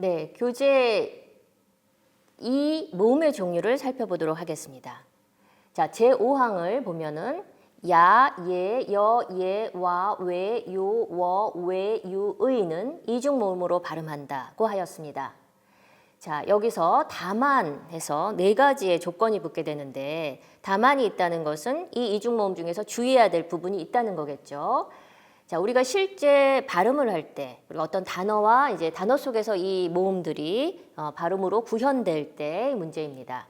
네, 교재 2 모음의 종류를 살펴보도록 하겠습니다. 자, 제5항을 보면은 야, 예, 여, 예, 와, 왜, 요, 워, 왜, 유, 의는 이중 모음으로 발음한다고 하였습니다. 자, 여기서 다만 해서 네 가지의 조건이 붙게 되는데 다만이 있다는 것은 이 이중 모음 중에서 주의해야 될 부분이 있다는 거겠죠. 자, 우리가 실제 발음을 할 때 우리가 어떤 단어와 이제 단어 속에서 이 모음들이 발음으로 구현될 때의 문제입니다.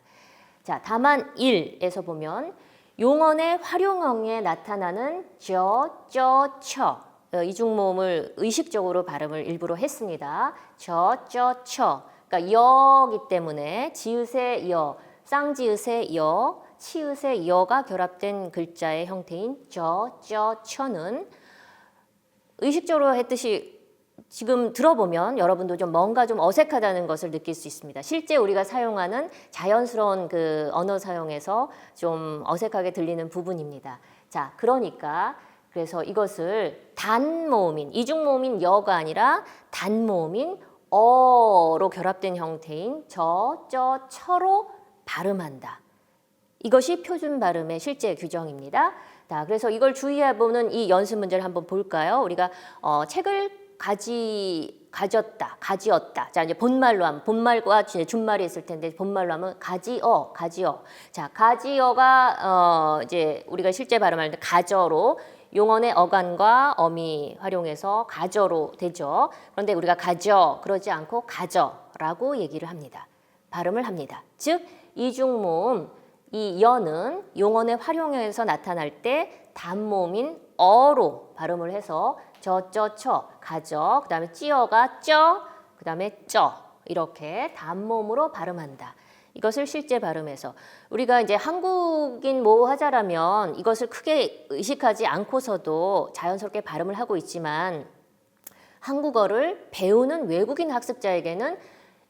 자, 다만 1에서 보면 용언의 활용형에 나타나는 저, 처 이중 모음을 의식적으로 발음을 일부러 했습니다. 저, 처. 그러니까 여기 때문에 지읒의 여, 쌍지읒의 여, 치읒의 여가 결합된 글자의 형태인 저, 처는 의식적으로 했듯이 지금 들어보면 여러분도 좀 뭔가 좀 어색하다는 것을 느낄 수 있습니다. 실제 우리가 사용하는 자연스러운 그 언어 사용에서 좀 어색하게 들리는 부분입니다. 자, 그러니까 그래서 이것을 단모음인, 이중모음인 여가 아니라 단모음인 어로 결합된 형태인 저, 처로 발음한다. 이것이 표준 발음의 실제 규정입니다. 자, 그래서 이걸 주의해보는 이 연습 문제를 한번 볼까요? 우리가 책을 가졌다, 가지었다. 자, 이제 본말로 하면 본말과 준말이 있을 텐데 본말로 하면 가지어. 자, 가지어가 이제 우리가 실제 발음할 때 가저로 용언의 어간과 어미 활용해서 가저로 되죠. 그런데 우리가 가저 그러지 않고 가저라고 얘기를 합니다. 발음을 합니다. 즉 이중모음 이 여는 용언의 활용해서 나타날 때 단모음인 어로 발음을 해서 저, 처, 가저, 그 다음에 찌어가 쪄, 그 다음에 쪄 이렇게 단모음으로 발음한다. 이것을 실제 발음해서 우리가 이제 한국인 모화자라면 이것을 크게 의식하지 않고서도 자연스럽게 발음을 하고 있지만 한국어를 배우는 외국인 학습자에게는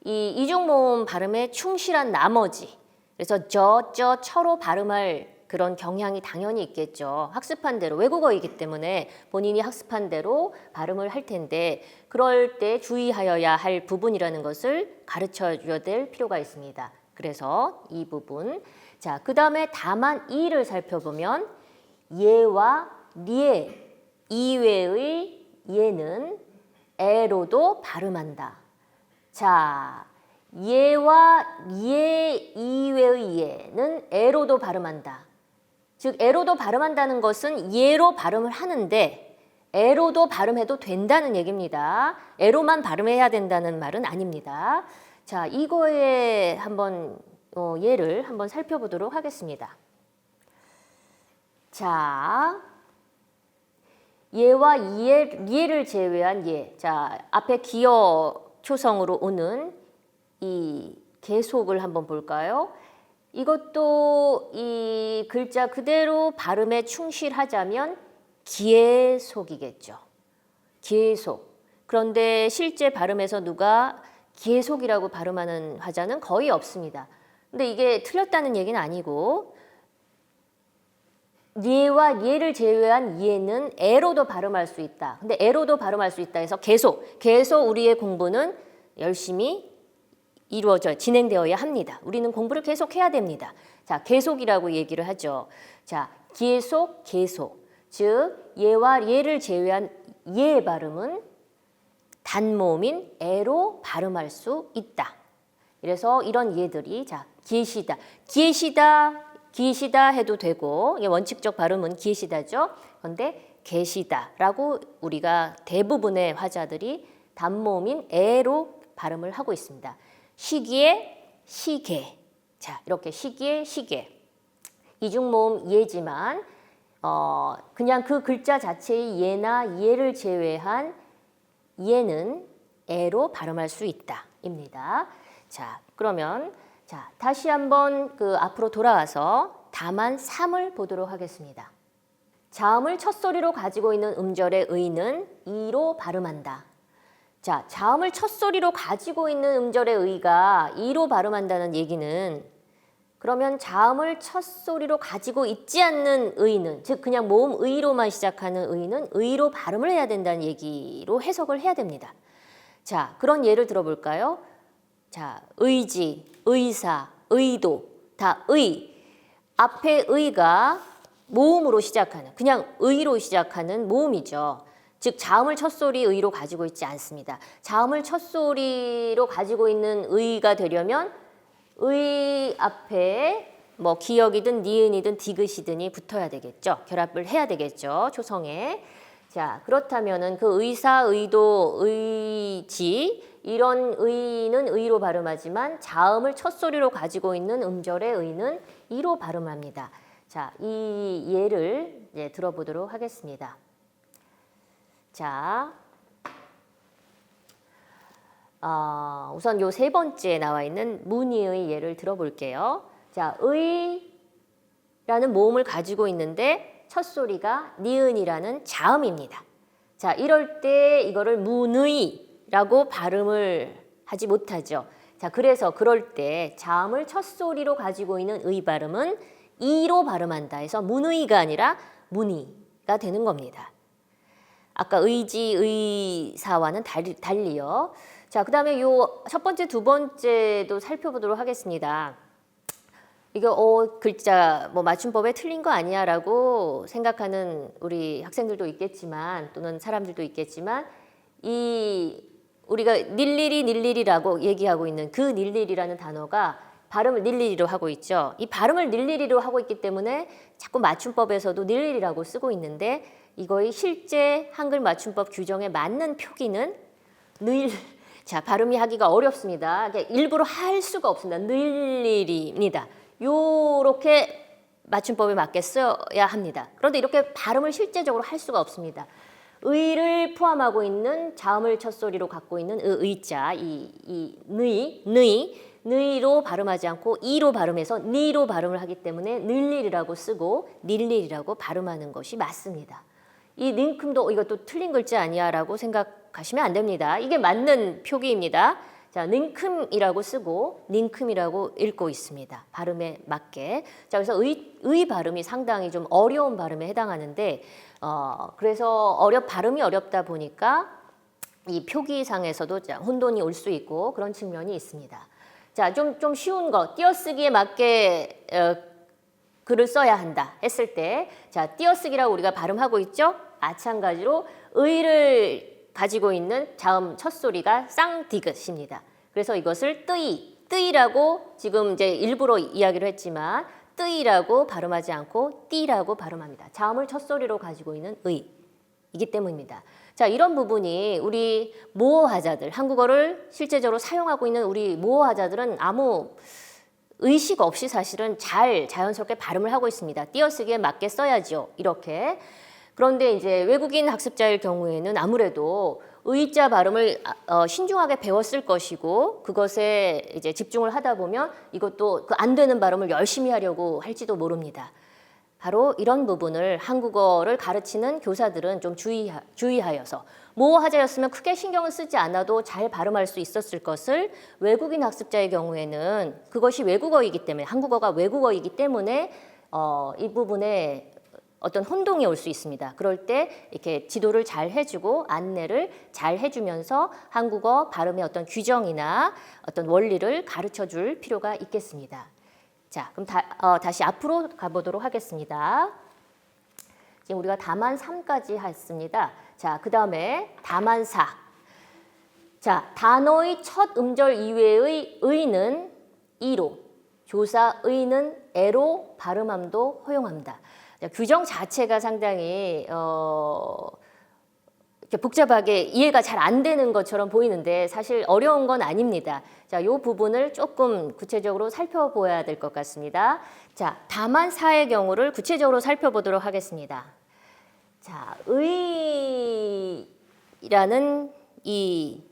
이 이중모음 발음에 충실한 나머지 그래서 저, 처로 발음할 그런 경향이 당연히 있겠죠. 학습한 대로 외국어이기 때문에 본인이 학습한 대로 발음을 할 텐데 그럴 때 주의하여야 할 부분이라는 것을 가르쳐 줘야 될 필요가 있습니다. 그래서 이 부분. 자, 그 다음에 다만 이를 살펴보면 예와 리에 이외의 예는 에로도 발음한다. 자, 예와 예 이외의 예는 에로도 발음한다. 즉 에로도 발음한다는 것은 예로 발음을 하는데 에로도 발음해도 된다는 얘기입니다. 에로만 발음해야 된다는 말은 아닙니다. 자, 이거에 한번 예를 한번 살펴보도록 하겠습니다. 자, 예와 리에를 제외한 예. 자, 앞에 기어 초성으로 오는 이 계속을 한번 볼까요? 이것도 이 글자 그대로 발음에 충실하자면 기회속이겠죠. 기회속. 그런데 실제 발음에서 누가 기회속이라고 발음하는 화자는 거의 없습니다. 근데 이게 틀렸다는 얘기는 아니고 예와 예를 제외한 예는 에로도 발음할 수 있다. 근데 에로도 발음할 수 있다 해서 계속 우리의 공부는 열심히 진행되어야 합니다. 우리는 공부를 계속 해야 됩니다. 자, 계속이라고 얘기를 하죠. 자, 계속. 즉, 예와 예를 제외한 예 발음은 단모음인 에로 발음할 수 있다. 그래서 이런 예들이, 자, 기시다 해도 되고, 원칙적 발음은 기시다죠. 그런데 계시다라고 우리가 대부분의 화자들이 단모음인 에로 발음을 하고 있습니다. 시기에 시계. 자, 이렇게 시기에 시계. 이중모음 예지만 그냥 그 글자 자체의 예나 예를 제외한 예는 에로 발음할 수 있다. 입니다. 자, 그러면 자, 다시 한번 그 앞으로 돌아와서 다만 3을 보도록 하겠습니다. 자음을 첫소리로 가지고 있는 음절의 의는 이로 발음한다. 자, 자음을 첫소리로 가지고 있는 음절의 의가 이로 발음한다는 얘기는 그러면 자음을 첫소리로 가지고 있지 않는 의는 즉 그냥 모음 의로만 시작하는 의는 의로 발음을 해야 된다는 얘기로 해석을 해야 됩니다. 자, 그런 예를 들어볼까요? 자, 의지, 의사, 의도, 다 의. 앞에 의가 모음으로 시작하는, 그냥 의로 시작하는 모음이죠. 즉 자음을 첫소리 의로 가지고 있지 않습니다. 자음을 첫소리로 가지고 있는 의가 되려면 의 앞에 뭐 기역이든 니은이든 디귿이든이 붙어야 되겠죠. 결합을 해야 되겠죠. 초성에. 자, 그렇다면은 그 의사, 의도, 의지 이런 의는 의로 발음하지만 자음을 첫소리로 가지고 있는 음절의 의는 이로 발음합니다. 자, 이 예를 이제 들어보도록 하겠습니다. 자, 우선 요 세 번째에 나와 있는 문의의 예를 들어볼게요. 자, 의라는 모음을 가지고 있는데 첫 소리가 니은이라는 자음입니다. 자, 이럴 때 이거를 문의라고 발음을 하지 못하죠. 자, 그래서 그럴 때 자음을 첫 소리로 가지고 있는 의 발음은 이로 발음한다 해서 문의가 아니라 문의가 되는 겁니다. 아까 의지, 의사와는 달리요. 자, 그 다음에 요 첫 번째, 두 번째도 살펴보도록 하겠습니다. 이거 글자 뭐 맞춤법에 틀린 거 아니야 라고 생각하는 우리 학생들도 있겠지만 또는 사람들도 있겠지만 이 우리가 닐리리라고 얘기하고 있는 그 닐리리라는 단어가 발음을 닐리리로 하고 있죠. 이 발음을 닐리리로 하고 있기 때문에 자꾸 맞춤법에서도 닐리리라고 쓰고 있는데 이거의 실제 한글 맞춤법 규정에 맞는 표기는 자, 발음이 하기가 어렵습니다. 일부러 할 수가 없습니다. 닐리리입니다. 요렇게 맞춤법에 맞게 써야 합니다. 그런데 이렇게 발음을 실제적으로 할 수가 없습니다. 의를 포함하고 있는 자음을 첫소리로 갖고 있는 의자, 느이로 발음하지 않고 이로 발음해서 니로 발음을 하기 때문에 늘릴이라고 쓰고 닐릴이라고 발음하는 것이 맞습니다. 이 닝큼도 이것도 틀린 글자 아니야 라고 생각하시면 안 됩니다. 이게 맞는 표기입니다. 자, 닝큼이라고 쓰고 닝큼이라고 읽고 있습니다. 발음에 맞게. 자, 그래서 의 발음이 상당히 좀 어려운 발음에 해당하는데 그래서 발음이 어렵다 보니까 이 표기상에서도 혼돈이 올 수 있고 그런 측면이 있습니다. 자, 좀 쉬운 거, 띄어쓰기에 맞게 글을 써야 한다 했을 때, 자, 띄어쓰기라고 우리가 발음하고 있죠? 마찬가지로 의를 가지고 있는 자음 첫 소리가 쌍디귿입니다. 그래서 이것을 뜨이라고 지금 이제 일부러 이야기를 했지만 뜨이라고 발음하지 않고 띠라고 발음합니다. 자음을 첫 소리로 가지고 있는 의이기 때문입니다. 자, 이런 부분이 우리 모어하자들, 한국어를 실제적으로 사용하고 있는 우리 모어하자들은 아무 의식 없이 사실은 잘 자연스럽게 발음을 하고 있습니다. 띄어쓰기에 맞게 써야죠. 이렇게. 그런데 이제 외국인 학습자일 경우에는 아무래도 의자 발음을 신중하게 배웠을 것이고 그것에 이제 집중을 하다 보면 이것도 그 안 되는 발음을 열심히 하려고 할지도 모릅니다. 바로 이런 부분을 한국어를 가르치는 교사들은 좀 주의하여서 모어하자였으면 크게 신경을 쓰지 않아도 잘 발음할 수 있었을 것을 외국인 학습자의 경우에는 그것이 외국어이기 때문에 한국어가 외국어이기 때문에 이 부분에 어떤 혼동이 올 수 있습니다. 그럴 때 이렇게 지도를 잘 해주고 안내를 잘 해주면서 한국어 발음의 어떤 규정이나 어떤 원리를 가르쳐 줄 필요가 있겠습니다. 자, 그럼 다시 앞으로 가보도록 하겠습니다. 지금 우리가 다만 3까지 했습니다. 자, 그 다음에 다만 4. 자, 단어의 첫 음절 이외의 의는 이로, 조사 의는 에로 발음함도 허용합니다. 자, 규정 자체가 상당히 이렇게 복잡하게 이해가 잘 안 되는 것처럼 보이는데 사실 어려운 건 아닙니다. 자, 이 부분을 조금 구체적으로 살펴봐야 될 것 같습니다. 자, 다만 4의 경우를 구체적으로 살펴보도록 하겠습니다. 자, 의라는 이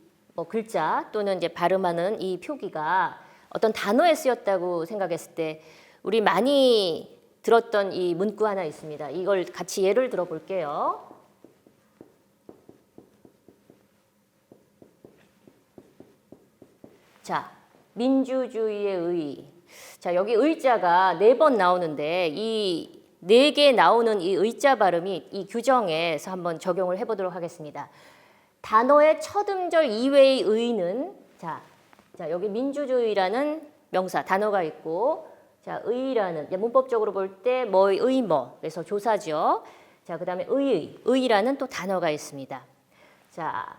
글자 또는 이제 발음하는 이 표기가 어떤 단어에 쓰였다고 생각했을 때 우리 많이 들었던 이 문구 하나 있습니다. 이걸 같이 예를 들어볼게요. 자, 민주주의의 의. 자, 여기 의자가 4번 나오는데 이 4개 나오는 이 의자 발음이 이 규정에서 한번 적용을 해보도록 하겠습니다. 단어의 첫 음절 이외의 의는 자 여기 민주주의라는 명사 단어가 있고 자 의라는 문법적으로 볼 때 뭐의 의 뭐 그래서 조사죠. 자 그다음에 의라는 또 단어가 있습니다. 자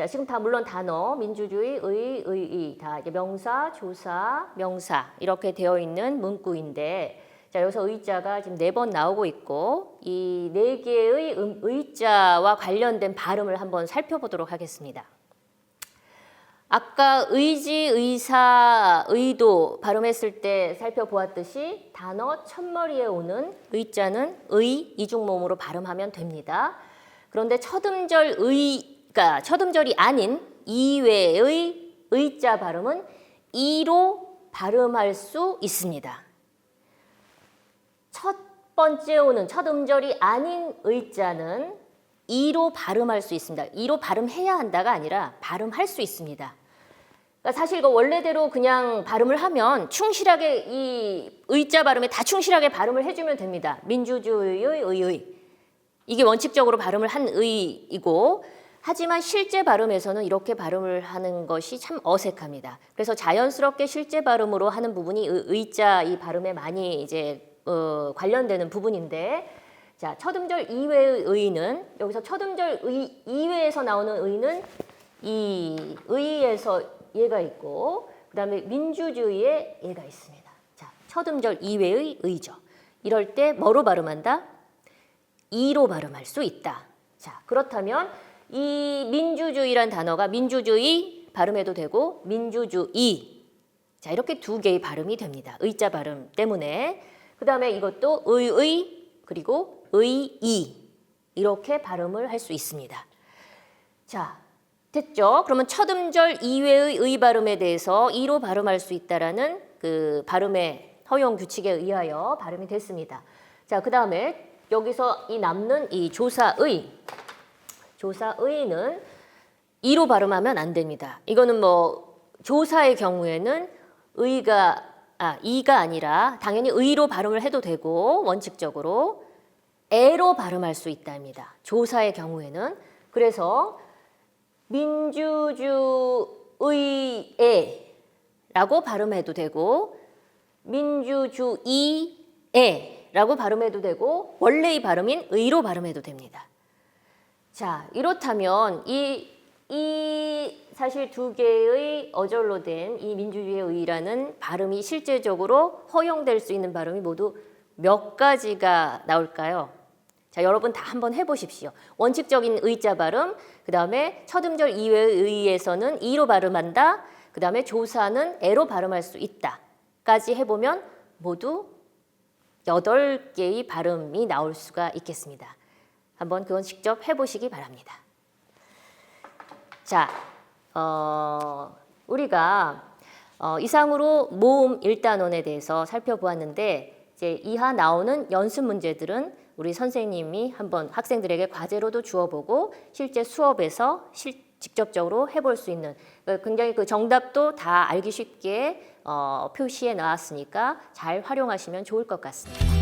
지금 다 물론 단어 민주주의 의의 다 이제 명사 조사 명사 이렇게 되어 있는 문구인데 자 여기서 의자가 지금 4번 나오고 있고 이 4개의 의자와 관련된 발음을 한번 살펴보도록 하겠습니다. 아까 의지, 의사, 의도 발음했을 때 살펴보았듯이 단어 첫머리에 오는 의자는 의, 이중모음으로 발음하면 됩니다. 그런데 첫음절 그러니까 첫음절이 아닌 이외의 의자 발음은 이로 발음할 수 있습니다. 첫 번째 오는 첫 음절이 아닌 의자는 이로 발음할 수 있습니다. 이로 발음해야 한다가 아니라 발음할 수 있습니다. 그러니까 사실 이거 원래대로 그냥 발음을 하면 충실하게 이 의자 발음에 다 충실하게 발음을 해주면 됩니다. 민주주의의 의의. 이게 원칙적으로 발음을 한 의이고 하지만 실제 발음에서는 이렇게 발음을 하는 것이 참 어색합니다. 그래서 자연스럽게 실제 발음으로 하는 부분이 의자 이 발음에 많이 이제 관련되는 부분인데 자, 첫 음절 이외의 의는 여기서 첫 음절 이외에서 나오는 의는 이 의에서 얘가 있고 그다음에 민주주의에 얘가 있습니다. 자, 첫 음절 이외의 의죠. 이럴 때 뭐로 발음한다? 이로 발음할 수 있다. 자, 그렇다면 이 민주주의란 단어가 민주주의 발음해도 되고 민주주의 자, 이렇게 2개의 발음이 됩니다. 의자 발음 때문에 그다음에 이것도 의의 그리고 의이 이렇게 발음을 할 수 있습니다. 자, 됐죠? 그러면 첫 음절 이외의 의 발음에 대해서 이로 발음할 수 있다라는 그 발음의 허용 규칙에 의하여 발음이 됐습니다. 자, 그다음에 여기서 이 남는 이 조사의는 이로 발음하면 안 됩니다. 이거는 뭐 조사의 경우에는 이가 아니라 당연히 의로 발음을 해도 되고 원칙적으로 에로 발음할 수 있답니다. 조사의 경우에는. 그래서 민주주의에 라고 발음해도 되고 민주주의에 라고 발음해도 되고 원래의 발음인 의로 발음해도 됩니다. 자, 이렇다면 이 사실 2개의 어절로 된 이 민주주의의 의라는 발음이 실제적으로 허용될 수 있는 발음이 모두 몇 가지가 나올까요? 자, 여러분 다 한번 해보십시오. 원칙적인 의자 발음, 그 다음에 첫 음절 이외의 의에서는 이로 발음한다, 그 다음에 조사는 에로 발음할 수 있다 까지 해보면 모두 8개의 발음이 나올 수가 있겠습니다. 한번 그건 직접 해보시기 바랍니다. 자, 우리가 이상으로 모음 1단원에 대해서 살펴보았는데 이제 이하 나오는 연습 문제들은 우리 선생님이 한번 학생들에게 과제로도 주어보고 실제 수업에서 직접적으로 해볼 수 있는 굉장히 그 정답도 다 알기 쉽게 표시해 놨으니까 잘 활용하시면 좋을 것 같습니다.